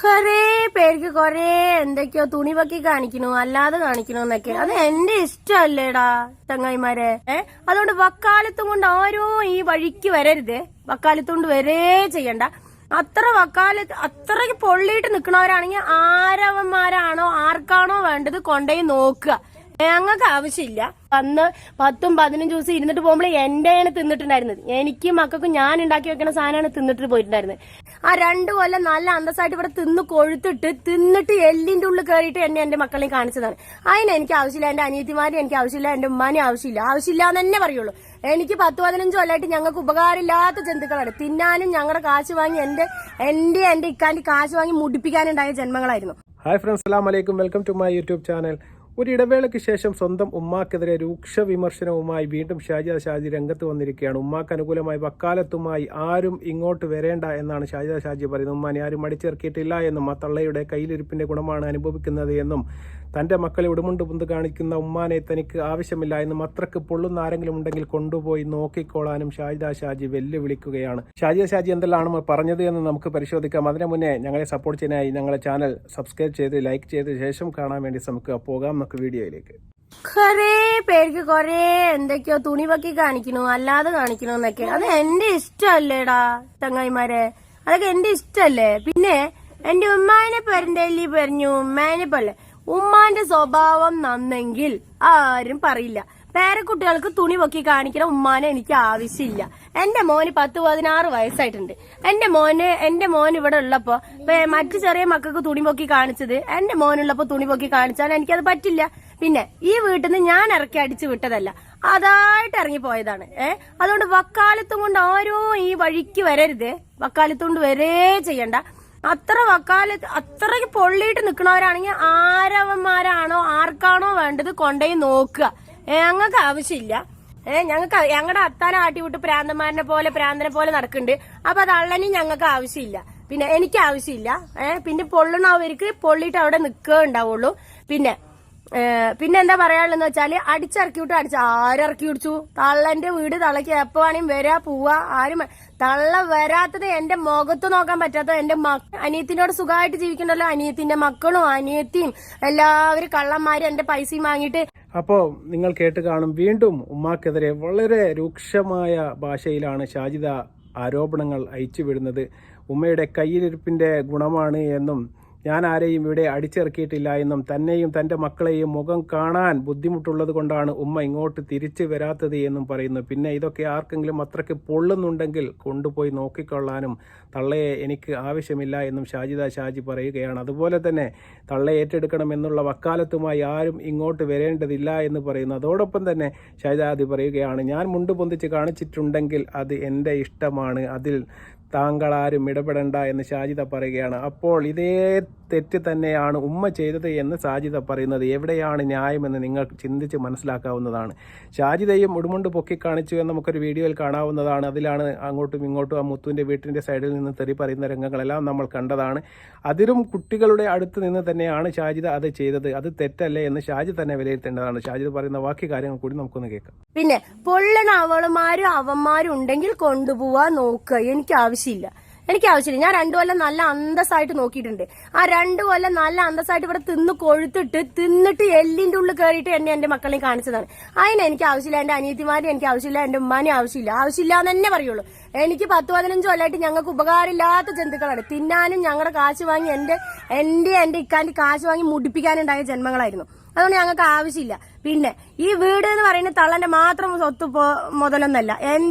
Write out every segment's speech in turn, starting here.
കൊറേ പേർക്ക് കൊറേ എന്തൊക്കെയോ തുണി പൊക്കി കാണിക്കണു അല്ലാതെ കാണിക്കണു എന്നൊക്കെ. അത് എന്റെ ഇഷ്ടമല്ലേടാ ചങ്ങായിമാരെ. അതുകൊണ്ട് വക്കാലത്തും കൊണ്ട് ആരും ഈ വഴിക്ക് വരരുതേ. വക്കാലത്തുകൊണ്ട് വരേ ചെയ്യണ്ട. അത്രയ്ക്ക് പൊള്ളിയിട്ട് നിക്കണവരാണെങ്കിൽ ആരവന്മാരാണോ ആർക്കാണോ വേണ്ടത് കൊണ്ടുപോയി നോക്കുക. ഞങ്ങൾക്ക് ആവശ്യമില്ല. അന്ന് 10-15 ദിവസം ഇരുന്നിട്ട് പോകുമ്പോൾ എന്റെയാണ് തിന്നിട്ടുണ്ടായിരുന്നത്. എനിക്കും മക്കൾക്കും ഞാൻ ഉണ്ടാക്കി വെക്കുന്ന സാധനമാണ് തിന്നിട്ട് പോയിട്ടുണ്ടായിരുന്നത്. ആ 2 കൊല്ലം നല്ല അന്തസ്സായിട്ട് ഇവിടെ തിന്നിട്ട് എല്ലിന്റെ ഉള്ളിൽ കയറിയിട്ട് എന്റെ മക്കളെയും കാണിച്ചതാണ്. അതിന് എനിക്ക് ആവശ്യമില്ല. എന്റെ അനിയത്തിമാരും എനിക്ക് ആവശ്യമില്ല. എന്റെ ഉമ്മാനും ആവശ്യമില്ല എന്ന് തന്നെ പറയുള്ളൂ. എനിക്ക് 10-15 കൊല്ലമായിട്ട് ഞങ്ങൾക്ക് ഉപകാരമില്ലാത്ത ജന്തുക്കളാണ്. തിന്നാനും ഞങ്ങളുടെ കാശ് വാങ്ങി എന്റെ ഇക്കാന്റെ കാശ് വാങ്ങി മുടിപ്പിക്കാനുണ്ടായ ജന്മങ്ങളായിരുന്നു. ഹായ് ഫ്രണ്ട്സ്, അസ്സലാമു അലൈക്കും. Welcome to my YouTube channel. ഒരു ഇടവേളയ്ക്ക് ശേഷം സ്വന്തം ഉമ്മാക്കെതിരെ രൂക്ഷ വിമർശനവുമായി വീണ്ടും ഷാജി രംഗത്ത് വന്നിരിക്കുകയാണ്. ഉമ്മാക്ക് അനുകൂലമായി വക്കാലത്തുമായി ആരും ഇങ്ങോട്ട് വരേണ്ട എന്നാണ് ഷാജി പറയുന്നത്. ഉമ്മാനെ ആരും അടിച്ചിറക്കിയിട്ടില്ല എന്നും ആ തള്ളയുടെ കയ്യിലിരിപ്പിന്റെ ഗുണമാണ് അനുഭവിക്കുന്നത് എന്നും തന്റെ മക്കളെ ഉടുമുണ്ട് പുന്ത് കാണിക്കുന്ന ഉമ്മാനെ തനിക്ക് ആവശ്യമില്ല എന്നും അത്രക്ക് പൊള്ളുന്ന ആരെങ്കിലും ഉണ്ടെങ്കിൽ കൊണ്ടുപോയി നോക്കിക്കോളാനും ഷാജി വെല്ലുവിളിക്കുകയാണ്. ഷാജി എന്തെല്ലാം പറഞ്ഞത് എന്ന് നമുക്ക് പരിശോധിക്കാം. അതിനു മുന്നേ ഞങ്ങളെ സപ്പോർട്ട് ചെയ്യാനായി ഞങ്ങളെ ചാനൽ സബ്സ്ക്രൈബ് ചെയ്ത് ലൈക്ക് ചെയ്ത ശേഷം കാണാൻ വേണ്ടി നമുക്ക് പോകാം. നമുക്ക് വീഡിയോയിലേക്ക്. കൊറേ പേർക്ക് കൊറേ എന്തൊക്കെയോ തുണി പൊക്കി കാണിക്കണു അല്ലാതെ കാണിക്കണു എന്നൊക്കെ. അത് എന്റെ ഇഷ്ടമല്ലേടാ ചങ്ങായിമാരെ. അതൊക്കെ എന്റെ ഇഷ്ടല്ലേ. പിന്നെ എന്റെ ഉമ്മാനെ പെരണ്ടല്ലി പറഞ്ഞു ഉമ്മാനെ പോലെ. ഉമ്മാന്റെ സ്വഭാവം നന്നെങ്കിൽ ആരും പറയില്ല. പേരക്കുട്ടികൾക്ക് തുണി പൊക്കി കാണിക്കുന്ന ഉമ്മാനെ എനിക്ക് ആവശ്യമില്ല. എന്റെ മോന് 10-16 വയസ്സായിട്ടുണ്ട്. എന്റെ മോൻ ഇവിടെ ഉള്ളപ്പോ മറ്റു ചെറിയ മക്കൾക്ക് തുണി പൊക്കി കാണിച്ചത് എന്റെ മോനുള്ളപ്പോ തുണി പൊക്കി കാണിച്ചാൽ എനിക്കത് പറ്റില്ല. പിന്നെ ഈ വീട്ടിൽ നിന്ന് ഞാൻ ഇറക്കി അടിച്ചു വിട്ടതല്ല, അതായിട്ട് ഇറങ്ങിപ്പോയതാണ്. അതുകൊണ്ട് വക്കാലത്തും കൊണ്ട് ആരും ഈ വഴിക്ക് വരരുതേ. വക്കാലത്തുകൊണ്ട് വരേ ചെയ്യണ്ട. അത്രയ്ക്ക് പൊള്ളിയിട്ട് നിക്കണവരാണെങ്കിൽ ആരവന്മാരാണോ ആർക്കാണോ വേണ്ടത് കൊണ്ടുപോയി നോക്കുക. ഞങ്ങൾക്ക് ആവശ്യമില്ല. ഞങ്ങളുടെ അത്താനെ ആട്ടിവിട്ട് പ്രാന്തനെ പോലെ നടക്കുന്നുണ്ട്. അപ്പൊ അത് അള്ളനും ഞങ്ങൾക്ക് ആവശ്യമില്ല. പിന്നെ എനിക്ക് ആവശ്യമില്ല. പിന്നെ പൊള്ളണവർക്ക് പൊള്ളിയിട്ട് അവിടെ നിൽക്കുക ഉണ്ടാവുള്ളൂ. പിന്നെ എന്താ പറയാനുള്ളതെന്ന് വെച്ചാല് ആരിറക്കി വിടിച്ചു? തള്ളന്റെ വീട് തള്ളക്ക് എപ്പോ വേണേലും വരാ പോവാ. ആരും തള്ള വരാത്തത് എന്റെ മുഖത്ത് നോക്കാൻ പറ്റാത്ത എന്റെ അനിയത്തിനോട് സുഖമായിട്ട് ജീവിക്കണ്ടല്ലോ. അനിയത്തിന്റെ മക്കളും അനിയത്തിയും എല്ലാവരും കള്ളന്മാരും എന്റെ പൈസയും വാങ്ങിയിട്ട്. അപ്പോ നിങ്ങൾ കേട്ട് കാണും. വീണ്ടും ഉമ്മാക്കെതിരെ വളരെ രൂക്ഷമായ ഭാഷയിലാണ് ഷാജിദ ആരോപണങ്ങൾ അയച്ചുവിടുന്നത്. ഉമ്മയുടെ കയ്യിലിരിപ്പിന്റെ ഗുണമാണ് എന്നും ഞാൻ ആരെയും ഇവിടെ അടിച്ചിറക്കിയിട്ടില്ല എന്നും തന്നെയും തന്റെ മക്കളെയും മുഖം കാണാൻ ബുദ്ധിമുട്ടുള്ളത് കൊണ്ടാണ് ഉമ്മ ഇങ്ങോട്ട് തിരിച്ചു വരാത്തത് എന്നും പറയുന്നു. പിന്നെ ഇതൊക്കെ ആർക്കെങ്കിലും അത്രയ്ക്ക് പൊള്ളുന്നുണ്ടെങ്കിൽ കൊണ്ടുപോയി നോക്കിക്കൊള്ളാനും തള്ളയെ എനിക്ക് ആവശ്യമില്ല എന്നും ഷാജി പറയുകയാണ്. അതുപോലെ തന്നെ തള്ളയെ ഏറ്റെടുക്കണം എന്നുള്ള വക്കാലത്തുമായി ആരും ഇങ്ങോട്ട് വരേണ്ടതില്ല എന്ന് പറയുന്നു. അതോടൊപ്പം തന്നെ ഷാജി പറയുകയാണ്, ഞാൻ മുണ്ട് പൊന്തിച്ച് കാണിച്ചിട്ടുണ്ടെങ്കിൽ അത് എൻ്റെ ഇഷ്ടമാണ്, അതിൽ താങ്കളാരും ഇടപെടണ്ട എന്ന് ഷാജിദ പറയുകയാണ്. അപ്പോൾ ഇതേ തെറ്റ് തന്നെയാണ് ഉമ്മ ചെയ്തത് എന്ന് ഷാജിദ പറയുന്നത്. എവിടെയാണ് ന്യായമെന്ന് നിങ്ങൾ ചിന്തിച്ച് മനസ്സിലാക്കാവുന്നതാണ്. ഷാജിദയും ഉടുമുണ്ട് പൊക്കി കാണിച്ചു എന്ന് നമുക്കൊരു വീഡിയോയിൽ കാണാവുന്നതാണ്. അതിലാണ് അങ്ങോട്ടും ഇങ്ങോട്ടും ആ മുത്തുവിൻ്റെ വീട്ടിൻ്റെ സൈഡിൽ നിന്ന് തെറി പറയുന്ന രംഗങ്ങളെല്ലാം നമ്മൾ കണ്ടതാണ്. അതിലും കുട്ടികളുടെ അടുത്ത് നിന്ന് തന്നെയാണ് ഷാജിദ അത് ചെയ്തത്. അത് തെറ്റല്ലേ എന്ന് ഷാജി തന്നെ വിലയിരുത്തേണ്ടതാണ്. ഷാജിദ പറയുന്ന ബാക്കി കാര്യങ്ങൾ കൂടി നമുക്കൊന്ന് കേൾക്കാം. പിന്നെ പൊള്ളണ അവന്മാരും ഉണ്ടെങ്കിൽ കൊണ്ടുപോവാൻ നോക്കുക. എനിക്ക് ആവശ്യമില്ല. ഞാൻ 2 കൊല്ലം നല്ല അന്തസ്സായിട്ട് നോക്കിയിട്ടുണ്ട്. ആ 2 കൊല്ലം നല്ല അന്തസ്സായിട്ട് ഇവിടെ തിന്നിട്ട് എല്ലിന്റെ ഉള്ളിൽ കയറിയിട്ട് എന്റെ മക്കളെയും കാണിച്ചതാണ്. അതിന് എനിക്ക് ആവശ്യമില്ല. എന്റെ അനിയത്തിമാരും എനിക്ക് ആവശ്യമില്ല. എന്റെ ഉമ്മാനും ആവശ്യമില്ല എന്ന് തന്നെ പറയുള്ളൂ. എനിക്ക് 10-15 കൊല്ലമായിട്ട് ഞങ്ങൾക്ക് ഉപകാരമില്ലാത്ത ജന്തുക്കളാണ്. തിന്നാനും ഞങ്ങളുടെ കാശ് വാങ്ങി എന്റെ ഇക്കാന്റെ കാശ് വാങ്ങി മുടിപ്പിക്കാനുണ്ടായ ജന്മങ്ങളായിരുന്നു. അതുകൊണ്ട് ഞങ്ങൾക്ക് ആവശ്യമില്ല. പിന്നെ ഈ വീട് എന്ന് പറയുന്നത് തള്ളന്റെ മാത്രം സ്വത്ത് മുതലൊന്നല്ല,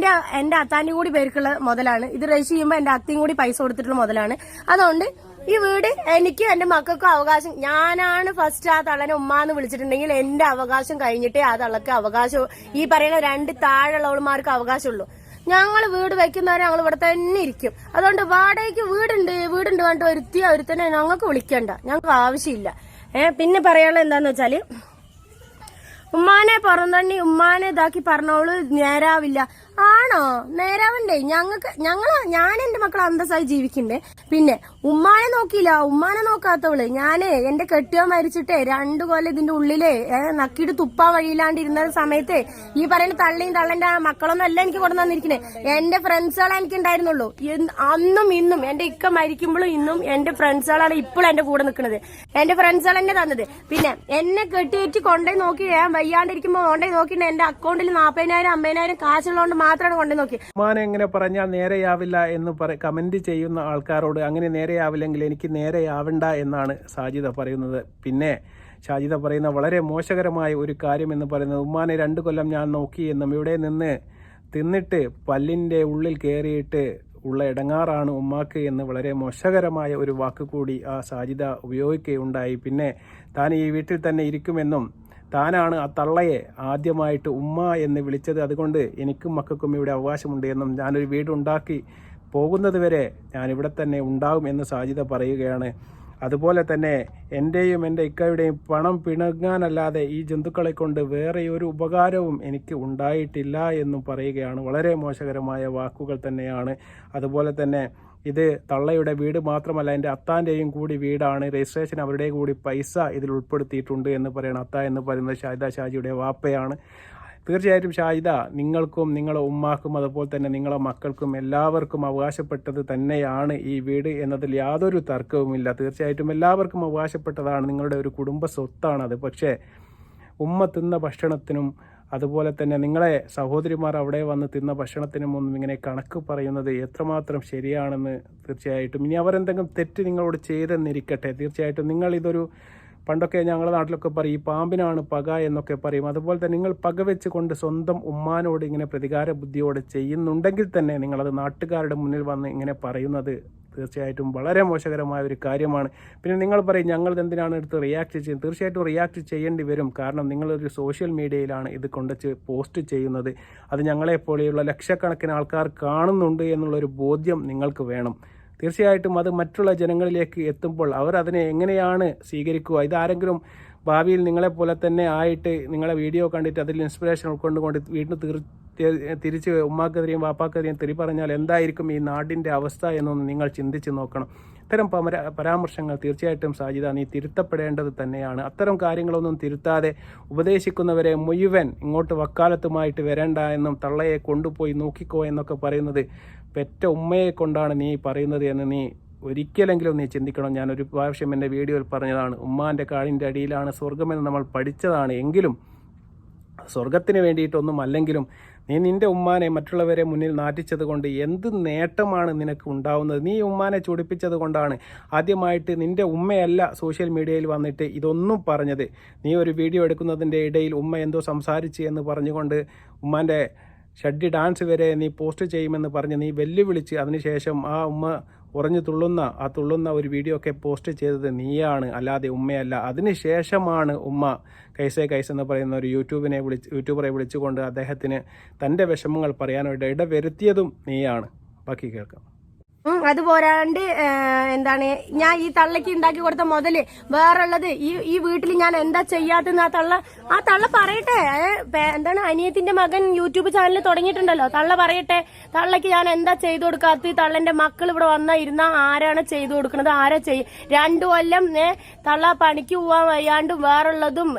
എന്റെ അത്താന്റെ കൂടി പേർക്കുള്ള മുതലാണ്. ഇത് രജിസ്റ്റർ ചെയ്യുമ്പോൾ എന്റെ അത്തയും കൂടി പൈസ കൊടുത്തിട്ടുള്ള മുതലാണ്. അതുകൊണ്ട് ഈ വീട് എനിക്കും എന്റെ മക്കൾക്കും അവകാശം. ഞാനാണ് ഫസ്റ്റ് ആ തള്ളനെ ഉമ്മാന്ന് വിളിച്ചിട്ടുണ്ടെങ്കിൽ എന്റെ അവകാശം കഴിഞ്ഞിട്ടേ ആ തള്ളക്ക് അവകാശം, ഈ പറയുന്ന 2 താഴെയുള്ളവന്മാർക്ക് അവകാശമുള്ളൂ. ഞങ്ങൾ വീട് വെക്കുന്നവരെ ഞങ്ങൾ ഇവിടെ തന്നെ ഇരിക്കും. അതുകൊണ്ട് വാടകയ്ക്ക് വീടുണ്ട് പറഞ്ഞിട്ട് ഒരുത്തനെ ഞങ്ങൾക്ക് വിളിക്കണ്ട. ഞങ്ങൾക്ക് ആവശ്യമില്ല. പിന്നെ പറയാനുള്ള എന്താന്ന് വെച്ചാല്, ഉമ്മാനെ പുറന്തണ്ണി ഉമ്മാനെ ഇതാക്കി പറഞ്ഞോളൂ നേരാവില്ല. ആണോ? നേരാവണ്ടേ? ഞാൻ എന്റെ മക്കളെ അന്തസ്സായി ജീവിക്കണ്ടേ. പിന്നെ ഉമ്മാനെ നോക്കിയില്ല, ഉമ്മാനെ നോക്കാത്തവള്. ഞാന് എന്റെ കെട്ടിയോ മരിച്ചിട്ടേ 2 കൊല്ലം ഇതിന്റെ ഉള്ളില് നക്കിയിട്ട് തുപ്പാൻ വഴിയില്ലാണ്ടിരുന്ന സമയത്ത് ഈ പറയുന്ന തള്ളിയും തള്ളന്റെ മക്കളൊന്നും അല്ല എനിക്ക് കൊണ്ടു തന്നിരിക്കുന്നത്. എന്റെ ഫ്രണ്ട്സുകളെ എനിക്ക് ഉണ്ടായിരുന്നുള്ളൂ. അന്നും ഇന്നും എന്റെ ഇക്ക മരിക്കുമ്പോഴും ഇന്നും എന്റെ ഫ്രണ്ട്സുകളാണ് ഇപ്പോഴും എന്റെ കൂടെ നിൽക്കുന്നത്. എന്റെ ഫ്രണ്ട്സുകൾ എന്നെ തന്നത്. പിന്നെ എന്നെ കെട്ടിയിട്ട് കൊണ്ടുപോയി നോക്കി, ഞാൻ വയ്യാണ്ടിരിക്കുമ്പോ കൊണ്ടുപോയി നോക്കിയിട്ട് എന്റെ അക്കൗണ്ടിൽ 40,000 50,000 കാശുള്ളതുകൊണ്ട് മാത്രമാണ് കൊണ്ടുപോയി നോക്കി. ഉമ്മാനെ എങ്ങനെ പറഞ്ഞാൽ നേരെയാവില്ല എന്ന് കമന്റ് ചെയ്യുന്ന ആൾക്കാരോട് അങ്ങനെ നേരെയാവില്ലെങ്കിൽ എനിക്ക് നേരെയാവണ്ട എന്നാണ് ഷാജിദ പറയുന്നത്. പിന്നെ ഷാജിദ പറയുന്ന വളരെ മോശകരമായ ഒരു കാര്യം എന്ന് പറയുന്നത്, ഉമ്മാനെ 2 കൊല്ലം ഞാൻ നോക്കി എന്നും ഇവിടെ നിന്ന് തിന്നിട്ട് പല്ലിൻ്റെ ഉള്ളിൽ കയറിയിട്ട് ഉള്ള ഇടങ്ങാറാണ് ഉമ്മാക്ക് എന്ന് വളരെ മോശകരമായ ഒരു വാക്ക് കൂടി ആ ഷാജിദ ഉപയോഗിക്കുകയുണ്ടായി. പിന്നെ താൻ ഈ വീട്ടിൽ തന്നെ ഇരിക്കുമെന്നും താനാണ് ആ തള്ളയെ ആദ്യമായിട്ട് ഉമ്മ എന്ന് വിളിച്ചത്, അതുകൊണ്ട് എനിക്കും മക്കൾക്കും ഇവിടെ അവകാശമുണ്ട് എന്നും ഞാനൊരു വീടുണ്ടാക്കി പോകുന്നത് വരെ ഞാനിവിടെ തന്നെ ഉണ്ടാകും എന്ന് ഷാജിദ പറയുകയാണ്. അതുപോലെ തന്നെ എൻ്റെയും എൻ്റെ ഇക്കയുടെയും പണം പിണങ്ങാനല്ലാതെ ഈ ജന്തുക്കളെ കൊണ്ട് വേറെ ഒരു ഉപകാരവും എനിക്ക് ഉണ്ടായിട്ടില്ല എന്നും പറയുകയാണ്. വളരെ മോശകരമായ വാക്കുകൾ തന്നെയാണ്. അതുപോലെ തന്നെ ഇത് തള്ളയുടെ വീട് മാത്രമല്ല, എൻ്റെ അത്താൻ്റെയും കൂടി വീടാണ്. രജിസ്ട്രേഷൻ അവരുടെ കൂടി പൈസ ഇതിൽ ഉൾപ്പെടുത്തിയിട്ടുണ്ട് എന്ന് പറയണം. അത്ത എന്ന് പറയുന്നത് ഷാജിയുടെ വാപ്പയാണ്. തീർച്ചയായിട്ടും ഷാജിദ, നിങ്ങൾക്കും നിങ്ങളെ ഉമ്മാക്കും അതുപോലെ തന്നെ നിങ്ങളെ മക്കൾക്കും എല്ലാവർക്കും അവകാശപ്പെട്ടത് തന്നെയാണ് ഈ വീട് എന്നതിൽ യാതൊരു തർക്കവുമില്ല. തീർച്ചയായിട്ടും എല്ലാവർക്കും അവകാശപ്പെട്ടതാണ്, നിങ്ങളുടെ ഒരു കുടുംബ സ്വത്താണത്. പക്ഷേ ഉമ്മ തിന്ന ഭക്ഷണത്തിനും അതുപോലെ തന്നെ നിങ്ങളെ സഹോദരിമാർ അവിടെ വന്ന് തിന്ന ഭക്ഷണത്തിനും ഒന്നും ഇങ്ങനെ കണക്ക് പറയുന്നത് എത്രമാത്രം ശരിയാണെന്ന് തീർച്ചയായിട്ടും, ഇനി അവരെന്തെങ്കിലും തെറ്റ് നിങ്ങളോട് ചെയ്തെന്നിരിക്കട്ടെ, തീർച്ചയായിട്ടും നിങ്ങൾ ഇതൊരു, പണ്ടൊക്കെ ഞങ്ങളുടെ നാട്ടിലൊക്കെ പറയും ഈ പാമ്പിനാണ് പക എന്നൊക്കെ പറയും. അതുപോലെ തന്നെ നിങ്ങൾ പക വെച്ചുകൊണ്ട് സ്വന്തം ഉമ്മാനോട് ഇങ്ങനെ പ്രതികാര ബുദ്ധിയോടെ ചെയ്യുന്നുണ്ടെങ്കിൽ തന്നെ നിങ്ങളത് നാട്ടുകാരുടെ മുന്നിൽ വന്ന് ഇങ്ങനെ പറയുന്നത് തീർച്ചയായിട്ടും വളരെ മോശകരമായ ഒരു കാര്യമാണ്. പിന്നെ നിങ്ങൾ പറയും ഞങ്ങൾ എന്തിനാണ് എടുത്ത് റിയാക്ട് ചെയ്യുന്നത്. തീർച്ചയായിട്ടും റിയാക്ട് ചെയ്യേണ്ടി വരും. കാരണം നിങ്ങളൊരു സോഷ്യൽ മീഡിയയിലാണ് ഇത് കൊണ്ടുവച്ച് പോസ്റ്റ് ചെയ്യുന്നത്. അത് ഞങ്ങളെപ്പോലെയുള്ള ലക്ഷക്കണക്കിന് ആൾക്കാർ കാണുന്നുണ്ട് എന്നുള്ളൊരു ബോധ്യം നിങ്ങൾക്ക് വേണം. തീർച്ചയായിട്ടും അത് മറ്റുള്ള ജനങ്ങളിലേക്ക് എത്തുമ്പോൾ അവർ അതിനെ എങ്ങനെയാണ് സ്വീകരിക്കുക. ഇതാരെങ്കിലും ഭാവിയിൽ നിങ്ങളെപ്പോലെ തന്നെ ആയിട്ട് നിങ്ങളെ വീഡിയോ കണ്ടിട്ട് അതിൽ ഇൻസ്പിറേഷൻ ഉൾക്കൊണ്ടുകൊണ്ട് വീണ്ടും തിരിച്ച് ഉമ്മാക്കെതിരെയും വാപ്പാക്കെതിരെയും തെറി പറഞ്ഞാൽ എന്തായിരിക്കും ഈ നാടിൻ്റെ അവസ്ഥ എന്നൊന്ന് നിങ്ങൾ ചിന്തിച്ച് നോക്കണം. ഇത്തരം പരാമർശങ്ങൾ തീർച്ചയായിട്ടും ഷാജിദ നീ തിരുത്തപ്പെടേണ്ടത് തന്നെയാണ്. അത്തരം കാര്യങ്ങളൊന്നും തിരുത്താതെ ഉപദേശിക്കുന്നവരെ മുഴുവൻ ഇങ്ങോട്ട് വക്കാലത്തുമായിട്ട് വരേണ്ട എന്നും തള്ളയെ കൊണ്ടുപോയി നോക്കിക്കോ എന്നൊക്കെ പറയുന്നത് പെറ്റ ഉമ്മയെ കൊണ്ടാണ് നീ പറയുന്നത് എന്ന് നീ ഒരിക്കലെങ്കിലും നീ ചിന്തിക്കണം. ഞാനൊരു പ്രാവശ്യം എൻ്റെ വീഡിയോയിൽ പറഞ്ഞതാണ്, ഉമ്മാൻ്റെ കാലിൻ്റെ അടിയിലാണ് സ്വർഗമെന്ന് നമ്മൾ പഠിച്ചതാണ്. എങ്കിലും സ്വർഗത്തിന് വേണ്ടിയിട്ടൊന്നും അല്ലെങ്കിലും നീ നിൻ്റെ ഉമ്മാനെ മറ്റുള്ളവരെ മുന്നിൽ നാറ്റിച്ചത് കൊണ്ട് എന്ത് നേട്ടമാണ് നിനക്ക് ഉണ്ടാവുന്നത്? നീ ഉമ്മാനെ ചൊടിപ്പിച്ചത് കൊണ്ടാണ് ആദ്യമായിട്ട് നിൻ്റെ ഉമ്മയല്ല സോഷ്യൽ മീഡിയയിൽ വന്നിട്ട് ഇതൊന്നും പറഞ്ഞത്. നീ ഒരു വീഡിയോ എടുക്കുന്നതിൻ്റെ ഇടയിൽ ഉമ്മ എന്തോ സംസാരിച്ച് എന്ന് പറഞ്ഞുകൊണ്ട് ഉമ്മാൻ്റെ ഷഡ്ഡി ഡാൻസ് വരെ നീ പോസ്റ്റ് ചെയ്യുമെന്ന് പറഞ്ഞ് നീ വെല്ലുവിളിച്ച് അതിനുശേഷം ആ ഉമ്മ ഉറഞ്ഞു തുള്ളുന്ന ഒരു വീഡിയോ ഒക്കെ പോസ്റ്റ് ചെയ്തത് നീയാണ്, അല്ലാതെ ഉമ്മയല്ല. അതിനുശേഷമാണ് ഉമ്മ കൈസ എന്ന് പറയുന്ന ഒരു യൂട്യൂബറെ വിളിച്ചുകൊണ്ട് അദ്ദേഹത്തിന് തൻ്റെ വിഷമങ്ങൾ പറയാനായിട്ട് ഇടവരുത്തിയതും നീയാണ്. ബാക്കി കേൾക്കാം. അത് പോരാണ്ട് എന്താണ്, ഞാൻ ഈ തള്ളക്ക് ഉണ്ടാക്കി കൊടുത്ത മുതല് വേറുള്ളത് ഈ വീട്ടിൽ ഞാൻ എന്താ ചെയ്യാത്തെന്ന് ആ തള്ള പറയട്ടെ. എന്താണ്, അനിയത്തിന്റെ മകൻ യൂട്യൂബ് ചാനൽ തുടങ്ങിയിട്ടുണ്ടല്ലോ, തള്ള പറയട്ടെ. തള്ളക്ക് ഞാൻ എന്താ ചെയ്തു കൊടുക്കാത്ത? തള്ളന്റെ മക്കൾ ഇവിടെ വന്നിരുന്ന ആരാണ് ചെയ്തു കൊടുക്കുന്നത്? ആരാ 2 കൊല്ലം തള്ള പണിക്ക് പോവാൻ വയ്യാണ്ടും വേറുള്ളതും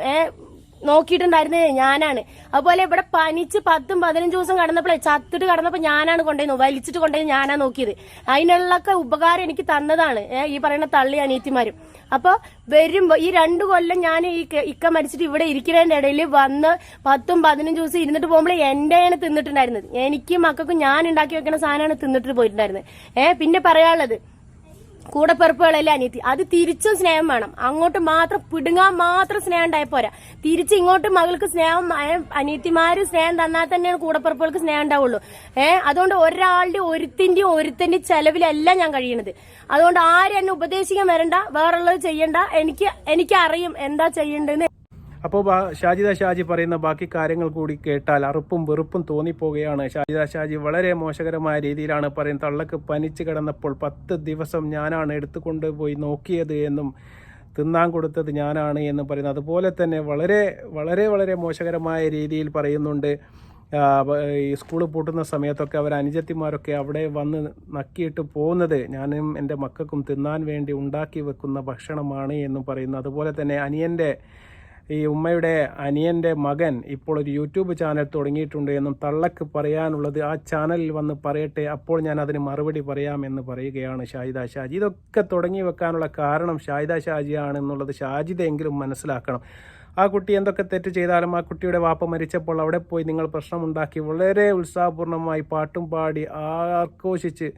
നോക്കിയിട്ടുണ്ടായിരുന്നേ ഞാനാണ്. അതുപോലെ ഇവിടെ പനിച്ച് 10-15 ദിവസം കടന്നപ്പോഴേ ചത്തിട്ട് കടന്നപ്പോ ഞാനാണ് വലിച്ചിട്ട് കൊണ്ടുപോയി ഞാനാ നോക്കിയത്. അതിനുള്ളൊക്കെ ഉപകാരം എനിക്ക് തന്നതാണ് ഈ പറയുന്ന തള്ളി അനിയത്തിമാരും. അപ്പൊ വരുമ്പോ ഈ 2 കൊല്ലം ഞാൻ ഈ ഇക്ക മരിച്ചിട്ട് ഇവിടെ ഇരിക്കുന്നതിന്റെ ഇടയിൽ വന്ന് 10-15 ദിവസം ഇരുന്നിട്ട് പോകുമ്പോൾ എന്റെയാണ് തിന്നിട്ടുണ്ടായിരുന്നത്. എനിക്കും മക്കൾക്കും ഞാൻ ഉണ്ടാക്കി വെക്കുന്ന സാധനമാണ് തിന്നിട്ട് പോയിട്ടുണ്ടായിരുന്നത്. പിന്നെ പറയാനുള്ളത്, കൂടപ്പിറപ്പുകളല്ലേ അനിയത്തി, അത് തിരിച്ചും സ്നേഹം വേണം. അങ്ങോട്ട് മാത്രം പിടുങ്ങാൻ മാത്രം സ്നേഹം ഉണ്ടായ പോരാ, തിരിച്ച് ഇങ്ങോട്ട് മകൾക്ക് സ്നേഹം, അനിയത്തിമാര് സ്നേഹം തന്നാൽ തന്നെയാണ് കൂടപ്പിറപ്പുകൾക്ക് സ്നേഹം ഉണ്ടാവുള്ളൂ. അതുകൊണ്ട് ഒരുത്തന്റെ ചെലവിലല്ല ഞാൻ കഴിയണത്. അതുകൊണ്ട് ആരും എന്നെ ഉപദേശിക്കാൻ വരണ്ട, വേറുള്ളത് ചെയ്യണ്ട. എനിക്ക് അറിയും എന്താ ചെയ്യേണ്ടതെന്ന്. അപ്പോൾ ഷാജി പറയുന്ന ബാക്കി കാര്യങ്ങൾ കൂടി കേട്ടാൽ അറുപ്പും വെറുപ്പും തോന്നിപ്പോവുകയാണ്. ഷാജി വളരെ മോശകരമായ രീതിയിലാണ് പറയുന്നത്. തള്ളക്ക് പനിച്ച് കിടന്നപ്പോൾ 10 ദിവസം ഞാനാണ് എടുത്തുകൊണ്ടുപോയി നോക്കിയത് എന്നും തിന്നാൻ കൊടുത്തത് ഞാനാണ് എന്ന് പറയുന്നത്. അതുപോലെ തന്നെ വളരെ വളരെ വളരെ മോശകരമായ രീതിയിൽ പറയുന്നുണ്ട്. ഈ സ്കൂൾ പൂട്ടുന്ന സമയത്തൊക്കെ അവർ അനുജത്തിമാരൊക്കെ അവിടെ വന്ന് നക്കിയിട്ട് പോകുന്നത് ഞാനും എൻ്റെ മക്കൾക്കും തിന്നാൻ വേണ്ടി ഉണ്ടാക്കി വെക്കുന്ന ഭക്ഷണമാണ് എന്നും പറയുന്നു. അതുപോലെ തന്നെ ഈ ഉമ്മയുടെ അനിയൻ്റെ മകൻ ഇപ്പോൾ ഒരു യൂട്യൂബ് ചാനൽ തുടങ്ങിയിട്ടുണ്ട് എന്നും തള്ളക്ക് പറയാനുള്ളത് ആ ചാനലിൽ വന്ന് പറയട്ടെ, അപ്പോൾ ഞാൻ അതിന് മറുപടി പറയാമെന്ന് പറയുകയാണ് ഷാഹിദ ഷാജി. ഇതൊക്കെ തുടങ്ങി വെക്കാനുള്ള കാരണം ഷാഹിദ ഷാജിയാണെന്നുള്ളത് ഷാജിദെങ്കിലും മനസ്സിലാക്കണം. ആ കുട്ടി എന്തൊക്കെ തെറ്റ് ചെയ്താലും ആ കുട്ടിയുടെ വാപ്പ മരിച്ചപ്പോൾ അവിടെ പോയി നിങ്ങൾ പ്രശ്നമുണ്ടാക്കി വളരെ ഉത്സാഹപൂർണ്ണമായി പാട്ടും പാടി ആഘോഷിച്ച്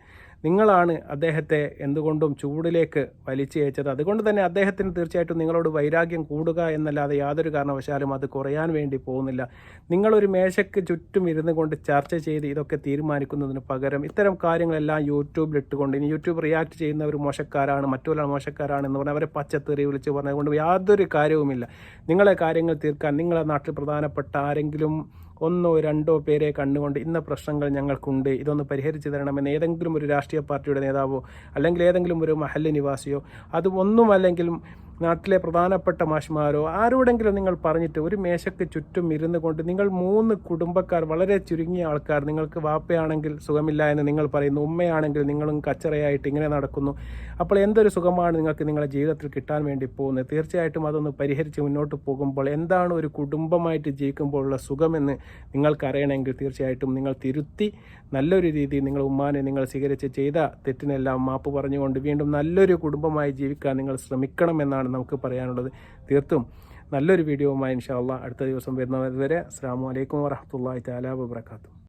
നിങ്ങളാണ് അദ്ദേഹത്തെ എന്തുകൊണ്ടും ചൂടിലേക്ക് വലിച്ചയച്ചത്. അതുകൊണ്ട് തന്നെ അദ്ദേഹത്തിന് തീർച്ചയായിട്ടും നിങ്ങളോട് വൈരാഗ്യം കൂടുക എന്നല്ലാതെ യാതൊരു കാരണവശാലും അത് കുറയാൻ വേണ്ടി പോകുന്നില്ല. നിങ്ങളൊരു മേശയ്ക്ക് ചുറ്റും ഇരുന്ന് കൊണ്ട് ചർച്ച ചെയ്ത് ഇതൊക്കെ തീരുമാനിക്കുന്നതിന് പകരം ഇത്തരം കാര്യങ്ങളെല്ലാം യൂട്യൂബിൽ ഇട്ടുകൊണ്ട് ഇനി യൂട്യൂബ് റിയാക്ട് ചെയ്യുന്നവർ മോശക്കാരാണ്, മറ്റുള്ള മോശക്കാരാണ് എന്ന് പറഞ്ഞാൽ അവരെ പച്ചത്തെറി വിളിച്ച് പറഞ്ഞതുകൊണ്ട് യാതൊരു കാര്യവുമില്ല. നിങ്ങളെ കാര്യങ്ങൾ തീർക്കാൻ നിങ്ങളെ നാട്ടിൽ പ്രധാനപ്പെട്ട ആരെങ്കിലും 1 or 2 പേരെ കണ്ടുകൊണ്ട് ഇന്ന പ്രശ്നങ്ങൾ ഞങ്ങൾക്കുണ്ട്, ഇതൊന്ന് പരിഹരിച്ചു തരണമെന്ന് ഏതെങ്കിലും ഒരു രാഷ്ട്രീയ പാർട്ടിയുടെ നേതാവോ അല്ലെങ്കിൽ ഏതെങ്കിലും ഒരു മഹല്ല് നിവാസിയോ ഒന്നുമല്ലെങ്കിലും നാട്ടിലെ പ്രധാനപ്പെട്ട മാഷ്മാരോ ആരോടെങ്കിലും നിങ്ങൾ പറഞ്ഞിട്ട് ഒരു മേശയ്ക്ക് ചുറ്റും ഇരുന്ന് കൊണ്ട് നിങ്ങൾ 3 കുടുംബക്കാർ വളരെ ചുരുങ്ങിയ ആൾക്കാർ, നിങ്ങൾക്ക് വാപ്പയാണെങ്കിൽ സുഖമില്ല എന്ന് നിങ്ങൾ പറയുന്നു, ഉമ്മയാണെങ്കിൽ നിങ്ങളും കച്ചറയായിട്ട് ഇങ്ങനെ നടക്കുന്നു, അപ്പോൾ എന്തൊരു സുഖമാണ് നിങ്ങൾക്ക് നിങ്ങളുടെ ജീവിതത്തിൽ കിട്ടാൻ വേണ്ടി പോകുന്നത്? തീർച്ചയായിട്ടും അതൊന്ന് പരിഹരിച്ച് മുന്നോട്ട് പോകുമ്പോൾ എന്താണ് ഒരു കുടുംബമായിട്ട് ജീവിക്കുമ്പോഴുള്ള സുഖമെന്ന് നിങ്ങൾക്കറിയണമെങ്കിൽ തീർച്ചയായിട്ടും നിങ്ങൾ തിരുത്തി നല്ലൊരു രീതിയിൽ നിങ്ങൾ ഉമ്മാനെ നിങ്ങൾ സ്വീകരിച്ച് ചെയ്ത തെറ്റിനെല്ലാം മാപ്പ് പറഞ്ഞുകൊണ്ട് വീണ്ടും നല്ലൊരു കുടുംബമായി ജീവിക്കാൻ നിങ്ങൾ ശ്രമിക്കണമെന്നാണ് നമുക്ക് പറയാനുള്ളത്. തീർത്തും നല്ലൊരു വീഡിയോവുമായി ഇൻഷാ അല്ലാഹ് അടുത്ത ദിവസം വരുന്നതുവരെ അസ്സലാമു അലൈക്കും വറഹ്മത്തുള്ളാഹി തആല വബറകാതുഹു.